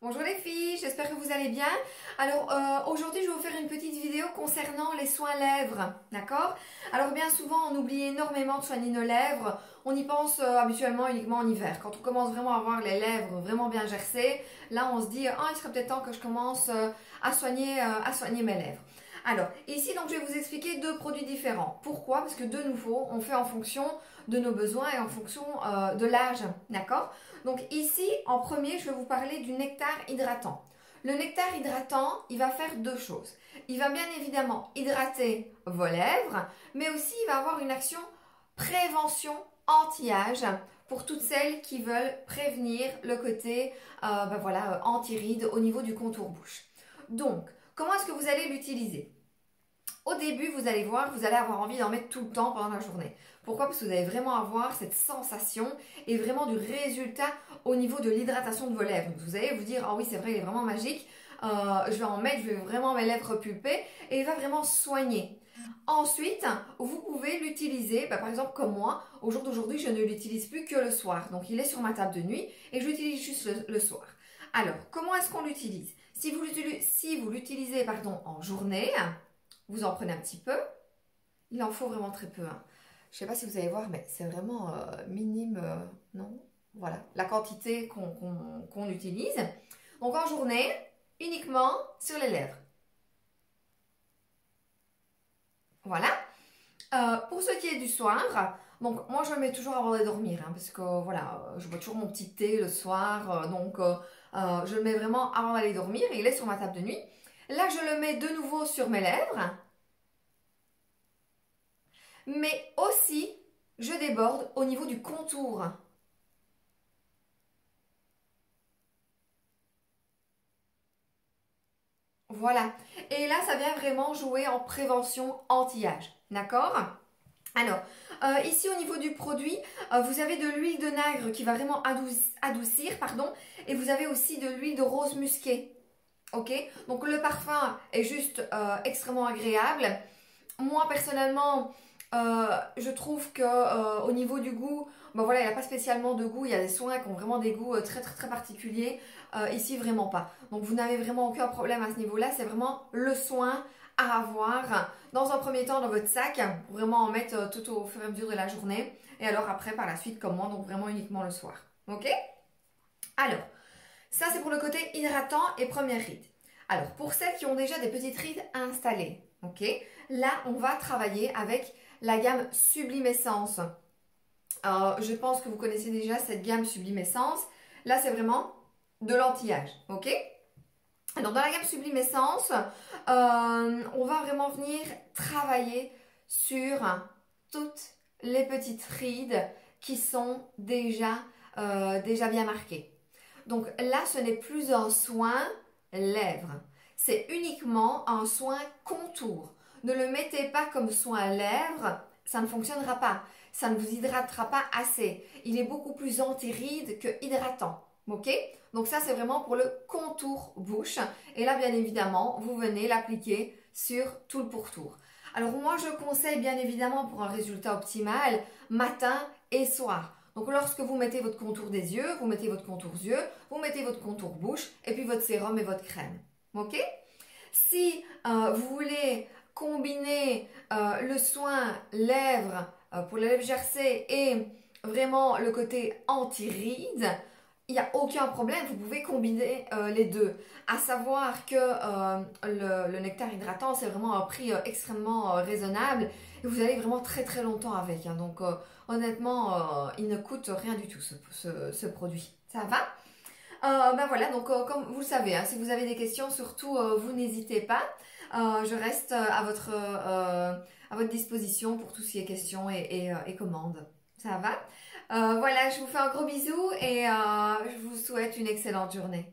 Bonjour les filles, j'espère que vous allez bien. Alors aujourd'hui je vais vous faire une petite vidéo concernant les soins lèvres, d'accord? Alors bien souvent on oublie énormément de soigner nos lèvres, on y pense habituellement uniquement en hiver. Quand on commence vraiment à avoir les lèvres vraiment bien gercées, là on se dit ah il serait peut-être temps que je commence à soigner mes lèvres. Alors ici donc je vais vous expliquer deux produits différents. Pourquoi? Parce que de nouveau on fait en fonction de nos besoins et en fonction de l'âge, d'accord? Donc ici, en premier, je vais vous parler du nectar hydratant. Le nectar hydratant, il va faire deux choses. Il va bien évidemment hydrater vos lèvres, mais aussi il va avoir une action prévention anti-âge pour toutes celles qui veulent prévenir le côté anti-rides au niveau du contour bouche. Donc, comment est-ce que vous allez l'utiliser? Au début, vous allez voir, vous allez avoir envie d'en mettre tout le temps pendant la journée. Pourquoi? Parce que vous allez vraiment avoir cette sensation et vraiment du résultat au niveau de l'hydratation de vos lèvres. Donc vous allez vous dire, ah oui, c'est vrai, il est vraiment magique. Je vais en mettre, je vais vraiment mes lèvres pulper et il va vraiment soigner. Ensuite, vous pouvez l'utiliser, par exemple comme moi, au jour d'aujourd'hui, je ne l'utilise plus que le soir. Donc il est sur ma table de nuit et je l'utilise juste le soir. Alors, comment est-ce qu'on l'utilise? Si vous l'utilisez en journée, vous en prenez un petit peu. Il en faut vraiment très peu. Hein. Je ne sais pas si vous allez voir, mais c'est vraiment minime, non? Voilà, la quantité qu'on utilise. Donc en journée, uniquement sur les lèvres. Voilà. Pour ce qui est du soir, donc moi je le mets toujours avant de dormir, hein, parce que voilà, je bois toujours mon petit thé le soir, je le mets vraiment avant d'aller dormir et il est sur ma table de nuit. Là je le mets de nouveau sur mes lèvres. Mais aussi, je déborde au niveau du contour. Voilà. Et là, ça vient vraiment jouer en prévention anti-âge. D'accord? Alors, ici au niveau du produit, vous avez de l'huile de nacre qui va vraiment adoucir, pardon, et vous avez aussi de l'huile de rose musquée. Ok? Donc le parfum est juste extrêmement agréable. Moi personnellement, je trouve que au niveau du goût, il n'y a pas spécialement de goût. Il y a des soins qui ont vraiment des goûts très très très particuliers. Ici, vraiment pas. Donc vous n'avez vraiment aucun problème à ce niveau-là. C'est vraiment le soin à avoir dans un premier temps dans votre sac pour vraiment en mettre tout au fur et à mesure de la journée. Et alors après, par la suite, comme moi, donc vraiment uniquement le soir. Ok? Alors, ça c'est pour le côté hydratant et première ride. Alors, pour celles qui ont déjà des petites rides installées, ok? Là, on va travailler avec la gamme Sublimessence. Je pense que vous connaissez déjà cette gamme Sublimessence. Là, c'est vraiment de l'anti-âge, ok? Alors, dans la gamme Sublimessence, on va vraiment venir travailler sur toutes les petites rides qui sont déjà bien marquées. Donc là, ce n'est plus un soin lèvres. C'est uniquement un soin contour. Ne le mettez pas comme soin lèvres, ça ne fonctionnera pas. Ça ne vous hydratera pas assez. Il est beaucoup plus anti-ride que hydratant. Ok? Donc ça, c'est vraiment pour le contour bouche. Et là, bien évidemment, vous venez l'appliquer sur tout le pourtour. Alors moi, je conseille bien évidemment pour un résultat optimal, matin et soir. Donc lorsque vous mettez votre contour des yeux, vous mettez votre contour yeux, vous mettez votre contour bouche et puis votre sérum et votre crème. Ok? Si vous voulez combiner le soin lèvres pour les lèvres gercées et vraiment le côté anti-rides, il n'y a aucun problème, vous pouvez combiner les deux. À savoir que le nectar hydratant, c'est vraiment un prix extrêmement raisonnable et vous allez vraiment très très longtemps avec. Hein. Donc honnêtement, il ne coûte rien du tout ce produit. Ça va? Voilà, donc comme vous le savez, hein, si vous avez des questions, surtout vous n'hésitez pas. Je reste à votre disposition pour tout ce qui est questions et commandes. Ça va? Voilà, je vous fais un gros bisou et je vous souhaite une excellente journée.